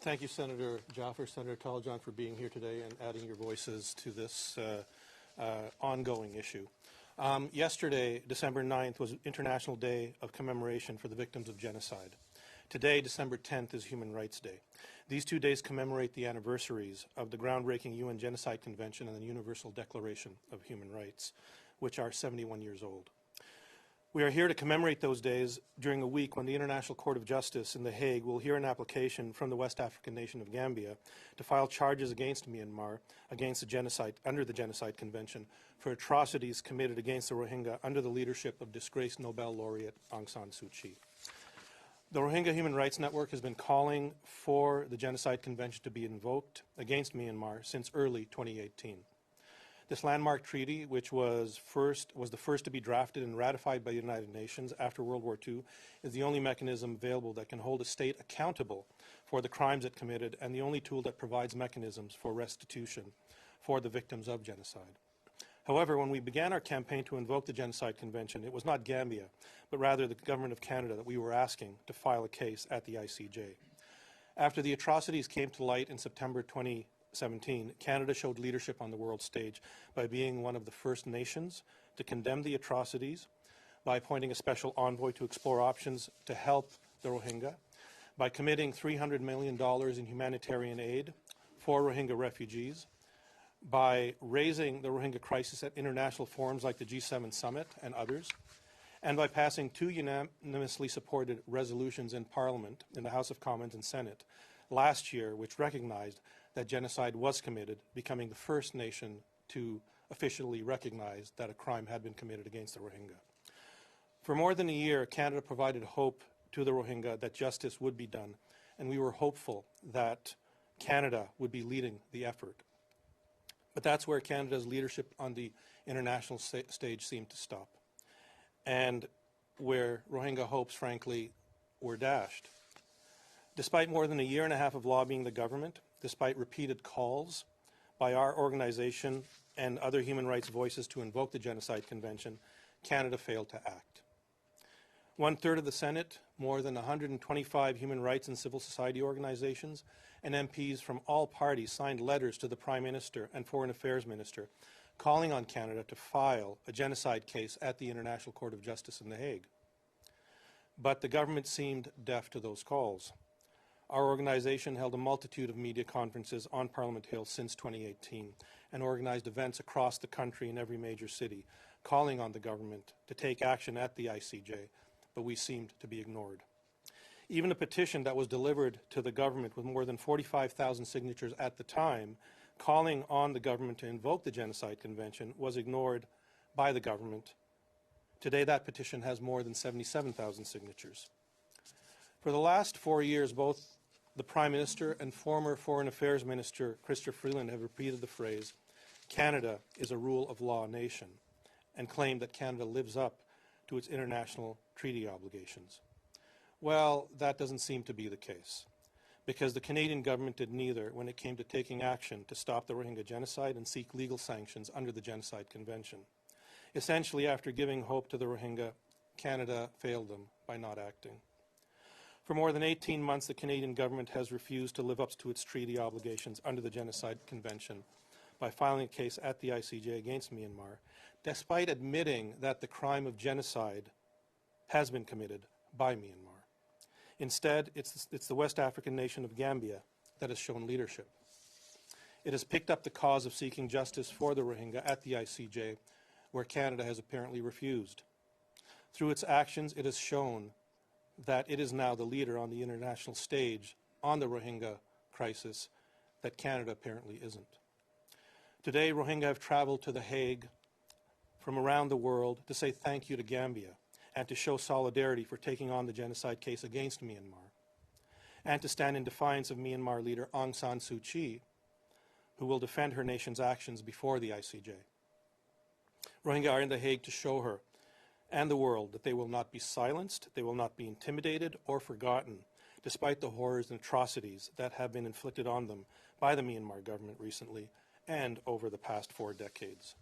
Thank you, Senator Jaffer, Senator Ataullahjan, for being here today and adding your voices to this ongoing issue. Yesterday, December 9th, was International Day of Commemoration for the Victims of Genocide. Today, December 10th, is Human Rights Day. These 2 days commemorate the anniversaries of the groundbreaking UN Genocide Convention and the Universal Declaration of Human Rights, which are 71 years old. We are here to commemorate those days during a week when the International Court of Justice in The Hague will hear an application from the West African nation of Gambia to file charges against Myanmar under the Genocide Convention for atrocities committed against the Rohingya under the leadership of disgraced Nobel laureate Aung San Suu Kyi. The Rohingya Human Rights Network has been calling for the Genocide Convention to be invoked against Myanmar since early 2018. This landmark treaty, which was the first to be drafted and ratified by the United Nations after World War II, is the only mechanism available that can hold a state accountable for the crimes it committed and the only tool that provides mechanisms for restitution for the victims of genocide. However, when we began our campaign to invoke the Genocide Convention, it was not Gambia, but rather the Government of Canada that we were asking to file a case at the ICJ. After the atrocities came to light in September 2017, Canada showed leadership on the world stage by being one of the first nations to condemn the atrocities, by appointing a special envoy to explore options to help the Rohingya, by committing $300 million in humanitarian aid for Rohingya refugees, by raising the Rohingya crisis at international forums like the G7 Summit and others, and by passing 2 unanimously supported resolutions in Parliament, in the House of Commons and Senate, last year, which recognized that genocide was committed, becoming the first nation to officially recognize that a crime had been committed against the Rohingya. For more than a year, Canada provided hope to the Rohingya that justice would be done, and we were hopeful that Canada would be leading the effort. But that's where Canada's leadership on the international stage seemed to stop, and where Rohingya hopes, frankly, were dashed. Despite more than a year and a half of lobbying the government, despite repeated calls by our organization and other human rights voices to invoke the Genocide Convention, Canada failed to act. 1/3 of the Senate, more than 125 human rights and civil society organizations, and MPs from all parties signed letters to the Prime Minister and Foreign Affairs Minister calling on Canada to file a genocide case at the International Court of Justice in The Hague. But the government seemed deaf to those calls. Our organization held a multitude of media conferences on Parliament Hill since 2018 and organized events across the country in every major city, calling on the government to take action at the ICJ, but we seemed to be ignored. Even a petition that was delivered to the government with more than 45,000 signatures at the time, calling on the government to invoke the Genocide Convention, was ignored by the government. Today, that petition has more than 77,000 signatures. For the last 4 years, both the Prime Minister and former Foreign Affairs Minister Chrystia Freeland have repeated the phrase, "Canada is a rule of law nation," and claimed that Canada lives up to its international treaty obligations. Well, that doesn't seem to be the case, because the Canadian government did neither when it came to taking action to stop the Rohingya genocide and seek legal sanctions under the Genocide Convention. Essentially, after giving hope to the Rohingya, Canada failed them by not acting. For more than 18 months, the Canadian government has refused to live up to its treaty obligations under the Genocide Convention by filing a case at the ICJ against Myanmar, despite admitting that the crime of genocide has been committed by Myanmar. Instead, it's the West African nation of Gambia that has shown leadership. It has picked up the cause of seeking justice for the Rohingya at the ICJ, where Canada has apparently refused. Through its actions, it has shown that it is now the leader on the international stage on the Rohingya crisis that Canada apparently isn't. Today, Rohingya have traveled to The Hague from around the world to say thank you to Gambia and to show solidarity for taking on the genocide case against Myanmar, and to stand in defiance of Myanmar leader Aung San Suu Kyi, who will defend her nation's actions before the ICJ. Rohingya are in The Hague to show her and the world that they will not be silenced, they will not be intimidated or forgotten, despite the horrors and atrocities that have been inflicted on them by the Myanmar government recently and over the past 4 decades.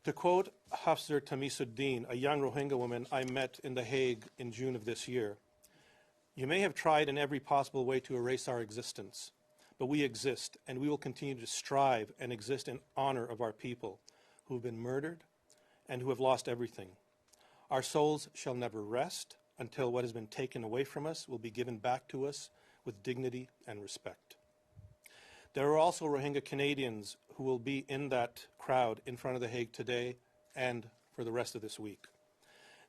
To quote Hafsar Tamisuddin, a young Rohingya woman I met in The Hague in June of this year, You may have tried in every possible way to erase our existence, but we exist, and we will continue to strive and exist in honor of our people who have been murdered and who have lost everything. Our souls shall never rest until what has been taken away from us will be given back to us with dignity and respect. There are also Rohingya Canadians who will be in that crowd in front of The Hague today and for the rest of this week.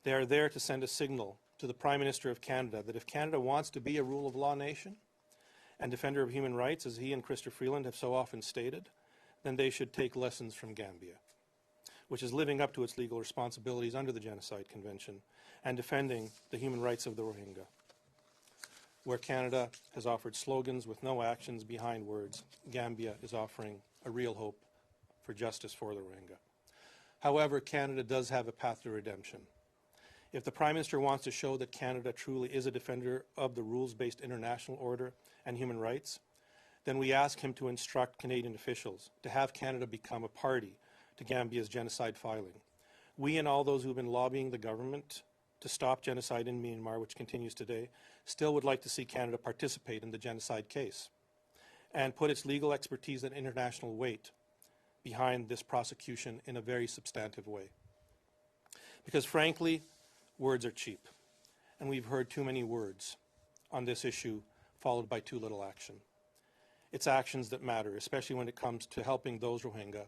They are there to send a signal to the Prime Minister of Canada that if Canada wants to be a rule of law nation and defender of human rights, as he and Chrysler Freeland have so often stated, then they should take lessons from Gambia, which is living up to its legal responsibilities under the Genocide Convention and defending the human rights of the Rohingya. Where Canada has offered slogans with no actions behind words, Gambia is offering a real hope for justice for the Rohingya. However, Canada does have a path to redemption. If the Prime Minister wants to show that Canada truly is a defender of the rules-based international order and human rights, then we ask him to instruct Canadian officials to have Canada become a party to Gambia's genocide filing. We and all those who have been lobbying the government to stop genocide in Myanmar, which continues today, still would like to see Canada participate in the genocide case and put its legal expertise and international weight behind this prosecution in a very substantive way. Because frankly, words are cheap, and we've heard too many words on this issue followed by too little action. It's actions that matter, especially when it comes to helping those Rohingya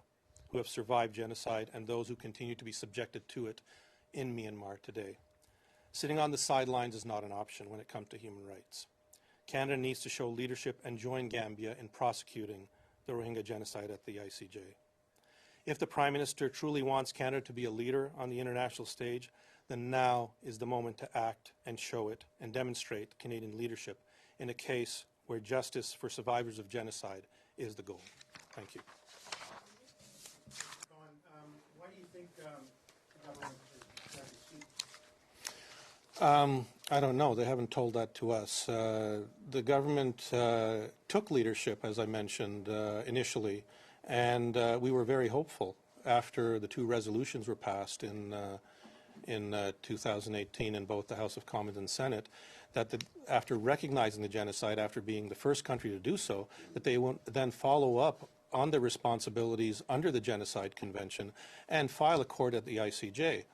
who have survived genocide and those who continue to be subjected to it in Myanmar today. Sitting on the sidelines is not an option when it comes to human rights. Canada needs to show leadership and join Gambia in prosecuting the Rohingya genocide at the ICJ. If the Prime Minister truly wants Canada to be a leader on the international stage, then now is the moment to act and show it and demonstrate Canadian leadership in a case where justice for survivors of genocide is the goal. Thank you. Why do you think the government is trying to seek? I don't know. They haven't told that to us. The government took leadership, as I mentioned initially, and we were very hopeful after the two resolutions were passed in 2018 in both the House of Commons and Senate, that after recognizing the genocide, after being the first country to do so, that they would then follow up on their responsibilities under the Genocide Convention and file a court at the ICJ.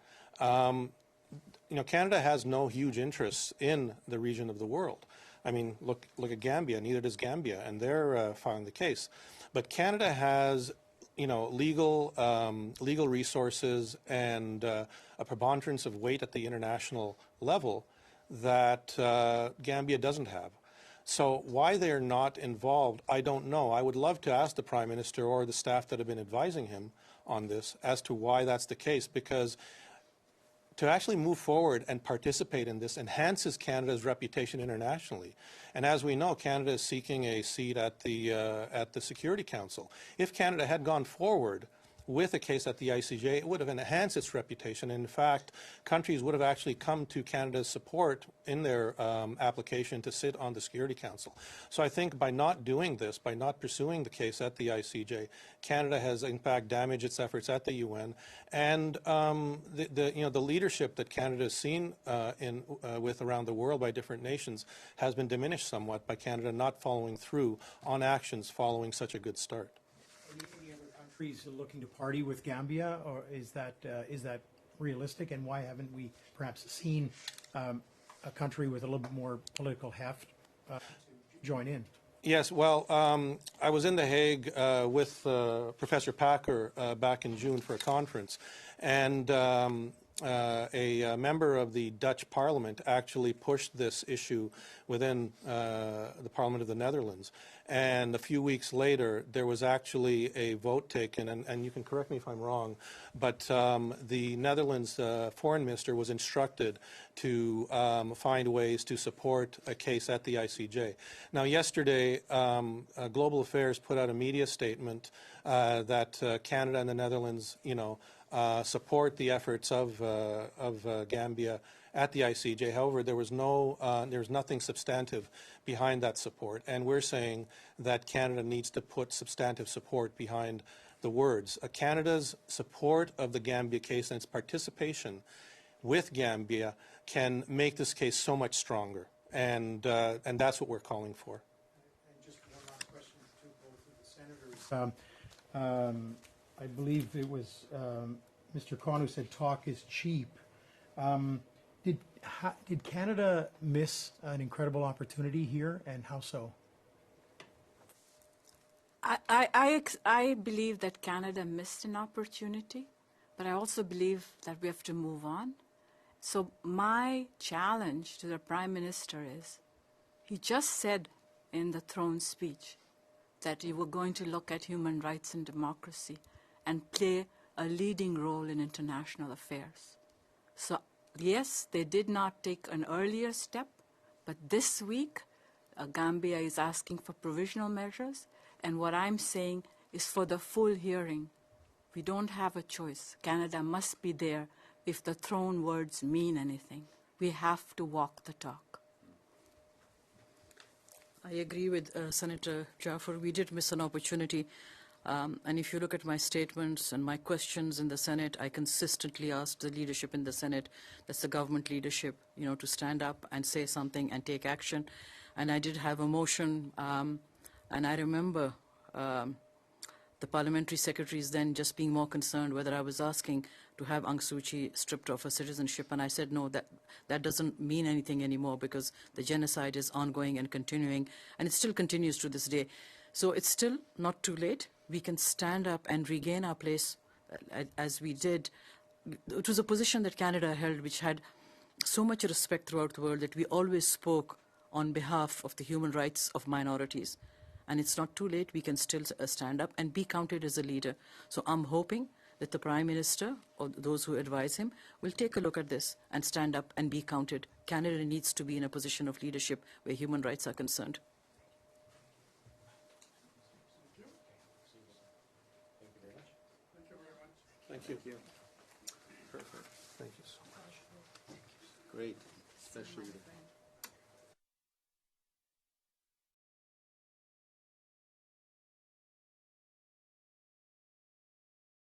You know, Canada has no huge interests in the region of the world. I mean, look at Gambia. Neither does Gambia, and they're filing the case. But Canada has, you know, legal resources and a preponderance of weight at the international level that Gambia doesn't have. So why they're not involved, I don't know. I would love to ask the Prime Minister or the staff that have been advising him on this as to why that's the case, because to actually move forward and participate in this enhances Canada's reputation internationally. And as we know, Canada is seeking a seat at the Security Council. If Canada had gone forward with a case at the ICJ, it would have enhanced its reputation. In fact, countries would have actually come to Canada's support in their application to sit on the Security Council. So I think by not doing this, by not pursuing the case at the ICJ, Canada has in fact damaged its efforts at the UN, and the leadership that Canada has seen with around the world by different nations has been diminished somewhat by Canada not following through on actions following such a good start. Countries looking to party with Gambia, or is that realistic? And why haven't we perhaps seen a country with a little bit more political heft join in? Yes, well, I was in The Hague with Professor Packer back in June for a conference, and a member of the Dutch Parliament actually pushed this issue within the Parliament of the Netherlands. And a few weeks later, there was actually a vote taken, and you can correct me if I'm wrong, but the Netherlands foreign minister was instructed to find ways to support a case at the ICJ. Now, yesterday, Global Affairs put out a media statement that Canada and the Netherlands, support the efforts of Gambia at the ICJ. However, there's nothing substantive behind that support, and we're saying that Canada needs to put substantive support behind the words. Canada's support of the Gambia case and its participation with Gambia can make this case so much stronger. And that's what we're calling for. And just one last question to both of the senators. I believe it was Mr. Khan who said talk is cheap. Did Canada miss an incredible opportunity here, and how so? I believe that Canada missed an opportunity, but I also believe that we have to move on. So my challenge to the Prime Minister is, he just said in the throne speech that you were going to look at human rights and democracy and play a leading role in international affairs. So yes, they did not take an earlier step, but this week, Gambia is asking for provisional measures, and what I'm saying is for the full hearing. We don't have a choice. Canada must be there if the throne words mean anything. We have to walk the talk. I agree with Senator Jaffer. We did miss an opportunity. And if you look at my statements and my questions in the Senate, I consistently asked the leadership in the Senate, that's the government leadership, to stand up and say something and take action. And I did have a motion, and I remember the parliamentary secretaries then just being more concerned whether I was asking to have Aung Suu Kyi stripped of her citizenship. And I said, no, that doesn't mean anything anymore, because the genocide is ongoing and continuing, and it still continues to this day. So it's still not too late. We can stand up and regain our place as we did. It was a position that Canada held which had so much respect throughout the world, that we always spoke on behalf of the human rights of minorities. And it's not too late. We can still stand up and be counted as a leader. So I'm hoping that the Prime Minister or those who advise him will take a look at this and stand up and be counted. Canada needs to be in a position of leadership where human rights are concerned. Thank you. Perfect. Thank you so much. Great, especially the